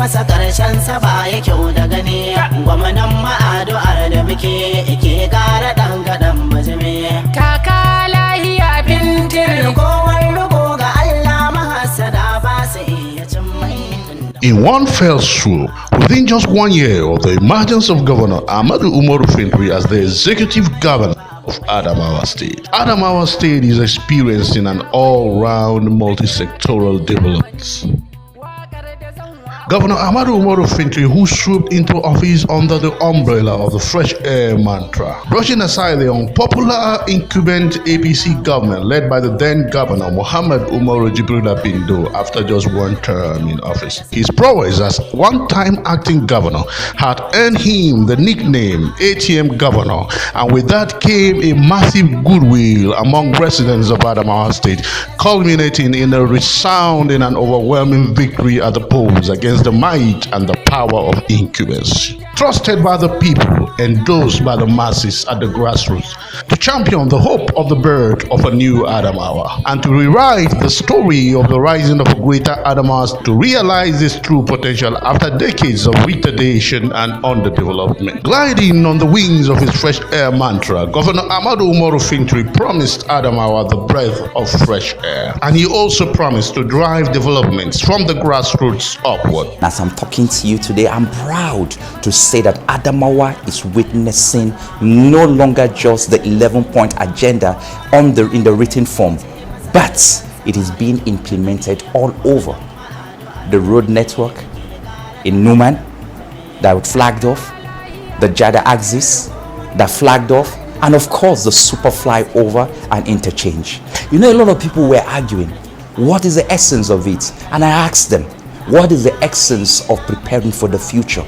masa karshen sa ba ya kyau da gani. Gwamnan ma'adu'ar da muke ke kara dan gadan bazumi. Taka lahiya Fintiri. Kowar rugo ga Allah mahassada ba su iya cin mai. In one fell swoop, within just 1 year of the emergence of Governor Ahmadu Umaru Fintiri as the executive governor of Adamawa State, Adamawa State is experiencing an all-round multi-sectoral development. Governor Ahmadu Umaru Fintiri, who swooped into office under the umbrella of the fresh air mantra, brushing aside the unpopular incumbent APC government led by the then governor Ahmadu Umaru Fintiri after just 1 term in office. His prowess as one-time acting governor had earned him the nickname ATM Governor, and with that came a massive goodwill among residents of Adamawa State, culminating in a resounding and overwhelming victory at the polls against the might and the power of incubants. Trusted by the people, endorsed by the masses at the grassroots, to champion the hope of the birth of a new Adamawa, and to rewrite the story of the rising of a greater Adamawa to realize its true potential after decades of retardation and underdevelopment. Gliding on the wings of his fresh air mantra, Governor Ahmadu Umaru Fintiri promised Adamawa the breath of fresh air, and he also promised to drive developments from the grassroots upward. As I'm talking to you today, I'm proud to say that Adamawa is witnessing no longer just the 11-point agenda in the written form, but it is being implemented all over. The road network in Numan that flagged off, the Jada axis that flagged off, and of course the super flyover and interchange. You know, a lot of people were arguing, what is the essence of it? And I asked them, what is the essence of preparing for the future?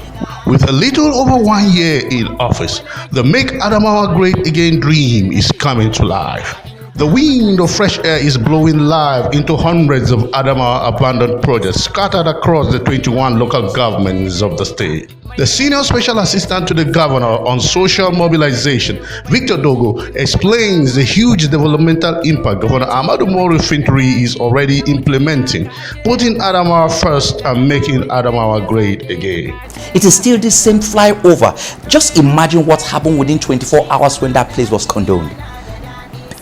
With a little over 1 year in office, the Make Adamawa Great Again dream is coming to life. The wind of fresh air is blowing live into hundreds of Adamawa abandoned projects scattered across the 21 local governments of the state. The Senior Special Assistant to the Governor on Social Mobilization, Victor Dogo, explains the huge developmental impact Governor Ahmadu Umaru Fintiri is already implementing, putting Adamawa first and making Adamawa great again. It is still the same flyover. Just imagine what happened within 24 hours when that place was condoned.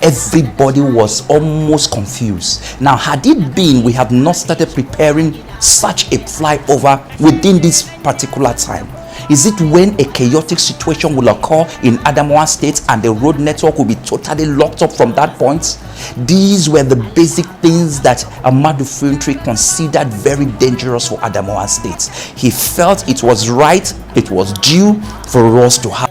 Everybody was almost confused. Now, had it been we have not started preparing such a flyover within this particular time, is it when a chaotic situation will occur in Adamawa State and the road network will be totally locked up from that point? These were the basic things that Ahmadu Fintiri considered very dangerous for Adamawa State. He felt it was right, it was due for us to have.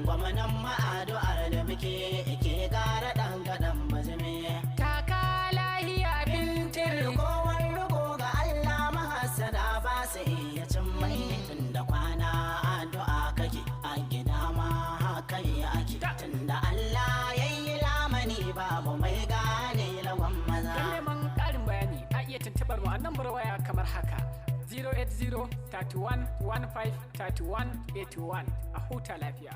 Gwamnan ma'adu'ar da muke ke kara dan gadan bazumi. Taka lahiya Fintiri. Kowar rugo ga Allah mahassada ba su iya cin mai. Tunda kwana addu'a kake a gida ma haka ake. Tunda Allah yayi lamani babu mai gane lawan maza. Don neman ƙarin bayani a iya tuntuɓar mu a nambar waya kamar haka: 080 31 15 31 81. A huta lafiya.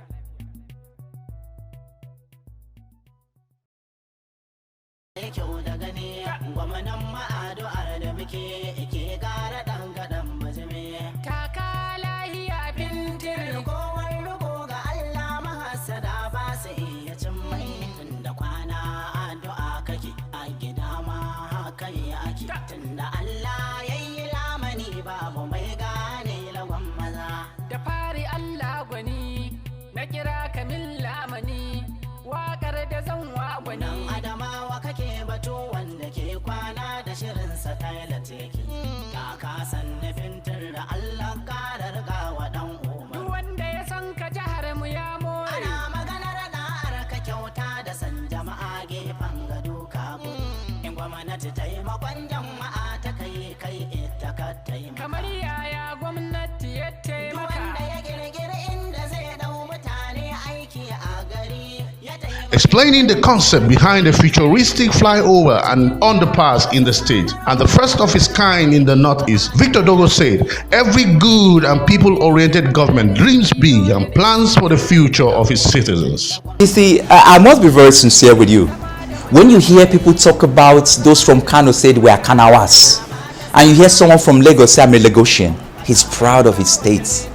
Kyau da gani, gwamnan ma'adu'ar da muke ke kara dan gadan bazumi. Taka lahiya Fintiri. Kowar rugo ga Allah mahassada ba su iya cin mai. Tunda kwana addu'a kake a gida ma haka ake. Tunda Allah yayi lamani babu mai gane lawan maza. Da fari Allah gwani, na kira kamin lamani, waƙar da zan wa gwani. Nan Adamawa kake batu wanda ke kwana da shirinsa Tyler teki. Ka kasan nufintar da Allah ƙarar gawa ɗan Umar. Duk wanda ya san ka jihar mu ya more. Ana maganar ɗa'ar ka kyauta da san jama'a gefen gado ka in gwamnati taimakon jama'a. taimaka. kamar yaya gwamnati ya taimaka. Wanda ya girgiri inda zai dau mutane aiki a gari ya taimaka. Explaining the concept behind the futuristic flyover and underpass in the state and the first of its kind in the Northeast, Victor Dogo said, every good and people-oriented government dreams big and plans for the future of its citizens. You see, I must be very sincere with you. When you hear people talk about those from Kano said we are Kanawas, and you hear someone from Lagos say I'm a Lagosian, he's proud of his state.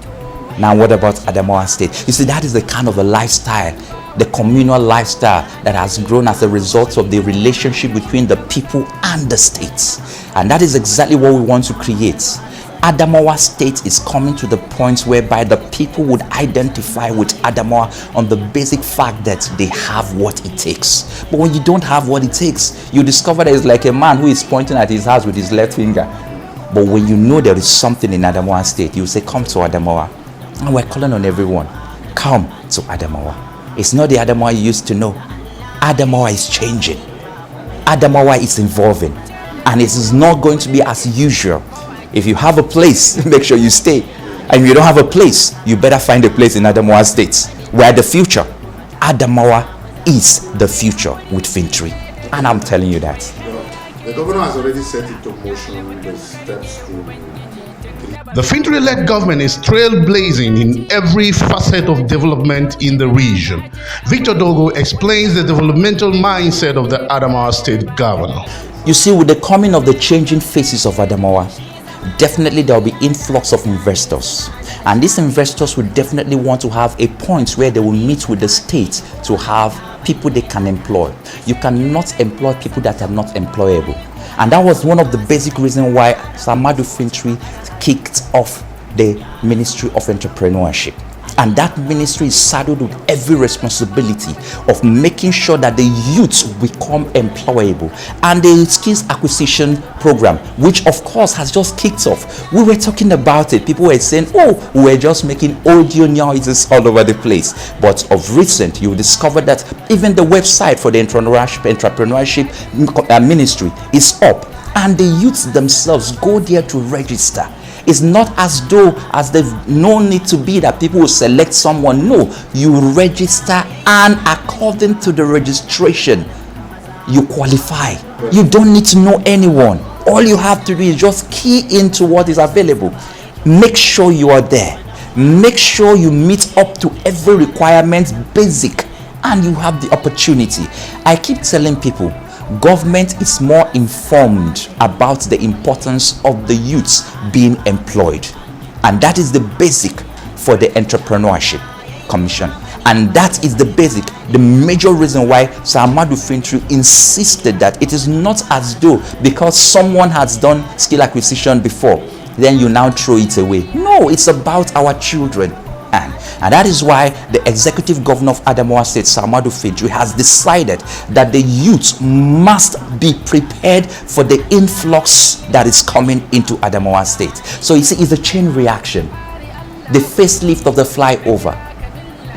Now what about Adamawa State? You see, that is the kind of a lifestyle, the communal lifestyle that has grown as a result of the relationship between the people and the states. And that is exactly what we want to create. Adamawa State is coming to the point whereby the people would identify with Adamawa on the basic fact that they have what it takes. But when you don't have what it takes, you discover that it's like a man who is pointing at his house with his left finger. But when you know there is something in Adamawa State, you say, come to Adamawa. And we're calling on everyone, come to Adamawa. It's not the Adamawa you used to know. Adamawa is changing. Adamawa is evolving. And it is not going to be as usual. If you have a place, make sure you stay. And if you don't have a place, you better find a place in Adamawa State. Where the future. Adamawa is the future with Fintiri. And I'm telling you that. The governor has already set into motion the steps to. The Fintiri-led government is trailblazing in every facet of development in the region. Victor Dogo explains the developmental mindset of the Adamawa State governor. You see, with the coming of the changing faces of Adamawa, definitely there will be influx of investors, and these investors will definitely want to have a point where they will meet with the state to have people they can employ. You cannot employ people that are not employable, and that was one of the basic reasons why Ahmadu Fintiri kicked off the Ministry of Entrepreneurship. And that ministry is saddled with every responsibility of making sure that the youths become employable. And the skills acquisition program, which of course has just kicked off. We were talking about it. People were saying, oh, we were just making audio noises all over the place. But of recent, you discovered that even the website for the entrepreneurship ministry is up. And the youths themselves go there to register. It's not as though as there's no need to be that people will select someone. No, you register, and according to the registration, you qualify. You don't need to know anyone. All you have to do is just key into what is available. Make sure you are there. Make sure you meet up to every requirement, basic, and you have the opportunity. I keep telling people, government is more informed about the importance of the youths being employed, and that is the basic for the Entrepreneurship Commission, and that is the basic, the major reason why Sir Ahmadu Fintiri insisted that it is not as though because someone has done skill acquisition before, then you now throw it away. No, it's about our children. And that is why the executive governor of Adamawa State, Sir Ahmadu Fintiri, has decided that the youth must be prepared for the influx that is coming into Adamawa State. So you see, it's a chain reaction. The facelift of the flyover,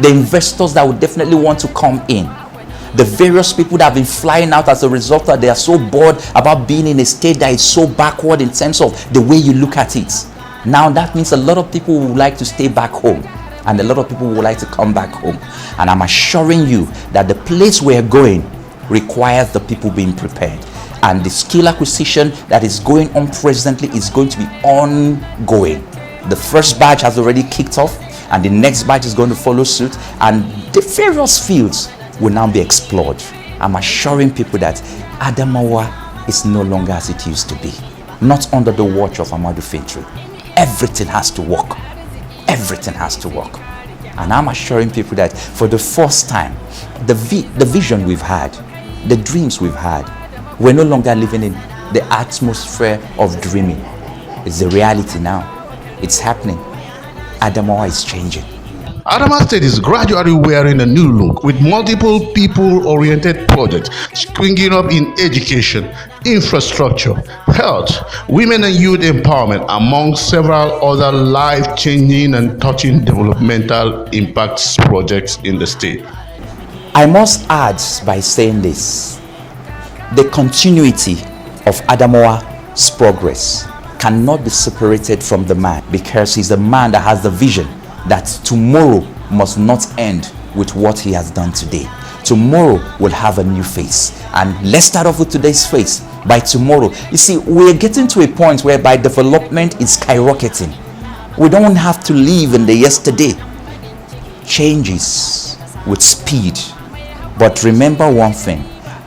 the investors that would definitely want to come in, the various people that have been flying out as a result that they are so bored about being in a state that is so backward in terms of the way you look at it. Now that means a lot of people would like to stay back home, and a lot of people would like to come back home. And I'm assuring you that the place we're going requires the people being prepared. And the skill acquisition that is going on presently is going to be ongoing. The first batch has already kicked off, and the next batch is going to follow suit, and the various fields will now be explored. I'm assuring people that Adamawa is no longer as it used to be. Not under the watch of Ahmadu Fintiri. Everything has to work. Everything has to work. And I'm assuring people that for the first time, the vision we've had, the dreams we've had, we're no longer living in the atmosphere of dreaming. It's the reality now. It's happening. Adamawa is changing. Adamawa State is gradually wearing a new look with multiple people-oriented projects springing up in education, infrastructure, health, women and youth empowerment, among several other life-changing and touching developmental impacts projects in the state. I must add by saying this: the continuity of Adamawa's progress cannot be separated from the man, because he's the man that has the vision that tomorrow must not end with what he has done today. Tomorrow will have a new face, and let's start off with today's face. By tomorrow, you see, we're getting to a point whereby development is skyrocketing. We don't have to live in the yesterday. Changes with speed. But remember one thing,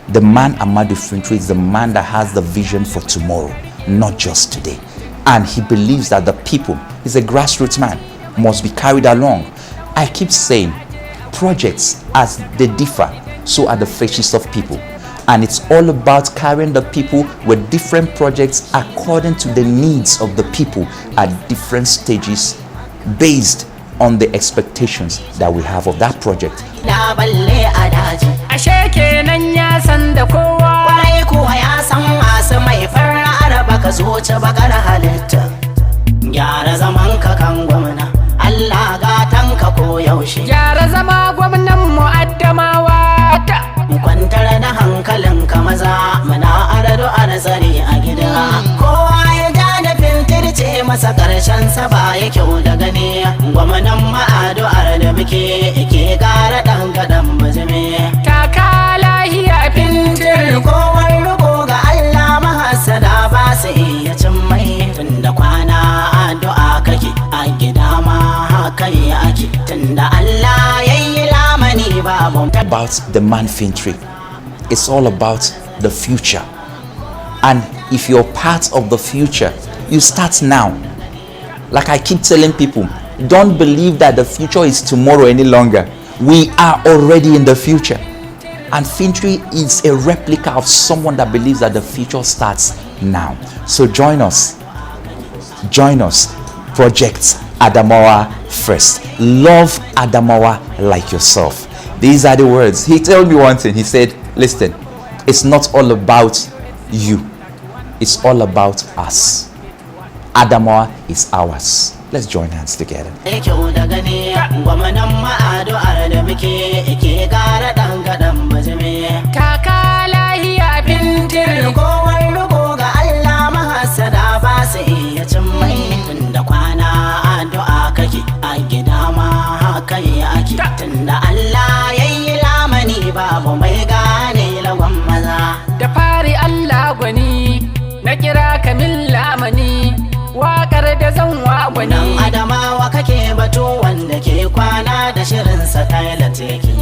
the man Ahmadu Fintiri is the man that has the vision for tomorrow, not just today. And he believes that the people, he's a grassroots man, must be carried along. I keep saying, projects as they differ, so are the faces of people. And it's all about carrying the people with different projects according to the needs of the people at different stages, based on the expectations that we have of that project. Ashe kenan ya san da kowa, Kwarai kuwa ya san masu mai fara araba ka zuci bakar halitta. Gyara zaman ka kan gwamna, Allah gatan ka ko yaushe. gyara zama gwamnan mu Adamawa ta. Kwantar da hankalin ka maza, muna arado a nazari a gida. Kowa ya ja da fintirce masa karshen sa ba ya kyau da gani. Gwamnan ma'adu'ar da muke ke kara dan gadan bazime. Taka lahiya Fintiri. Kowar riko ga Allah mahasada ba su iya cin mai. Tunda kwana addu'a kake a gida ma haka ake. Tunda Allah yayi lamani babu. About the man Fintiri, it's all about the future. And if you're part of the future, you start now. Like I keep telling people, don't believe that the future is tomorrow any longer. We are already in the future. And Fintiri is a replica of someone that believes that the future starts now. So join us. Join us. Project Adamawa first. Love Adamawa like yourself. These are the words. He told me one thing. He said, listen, it's not all about you. It's all about us. Adamawa is ours. Let's join hands together. Taka lahiya Fintiri. Kowar riko ga Allah mahasada ba su iya cin mai. Tunda kwana addu'a kake a gida ma haka ake. Tunda Allah yayi lamani babu mai gane lagon maza. Da fari Allah gwani, na kira ka min lamani, waƙar da zan wa Nan gwani. Adamawa kake batu wanda ke kwana da shirinsa taila teki.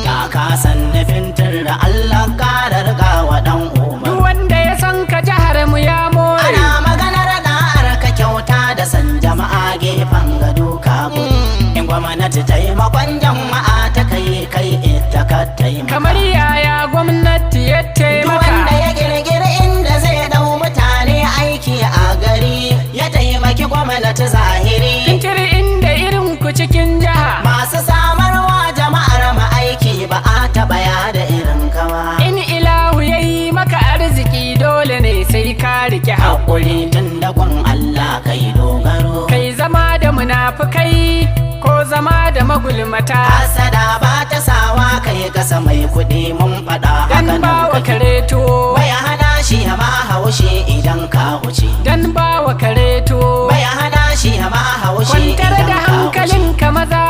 Ka kasan nufin da Allah karar gawa dan Duk Umar. wanda ya san ka jihar mu ya more. Ana maganar da'ar ka kyauta da san jama'a gefen gado ka gudu. In gwamnati taimakon jama'a ta kai ita ka taimaka. Kamar yaya gwamnati ya Duk wanda taimaka. ya girgiri inda zai dau mutane aiki a gari, ya taimaki gwamnati zahiri. Fintiri inda irin ku cikin jiha. Masu samarwa jama'ar ma aiki ba a taɓa yada irin kawa. In ilahu ya yi maka arziki dole ne sai ka rike haƙuri. Haƙuri tun da kun Allah kai dogaro. Kai zama da munafukai ko zama da magulmata. Hasada ba ta sawa kai kasa mai kuɗi mun faɗa haka Dan ba wa nan kake. kare tuwo. Bai hana shi ya ma haushi idan ka wuce. Dan ba wa kare tuwo. Bai hana shi ya ma haushi Kwantar idan da ka wuce. hankalinka maza.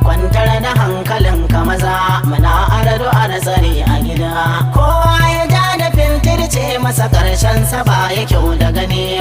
Kwantar da hankalin ka maza, muna arado a nazari a gida. Kowa ya ja da fintirce masa karshen sa ba ya kyau da gani.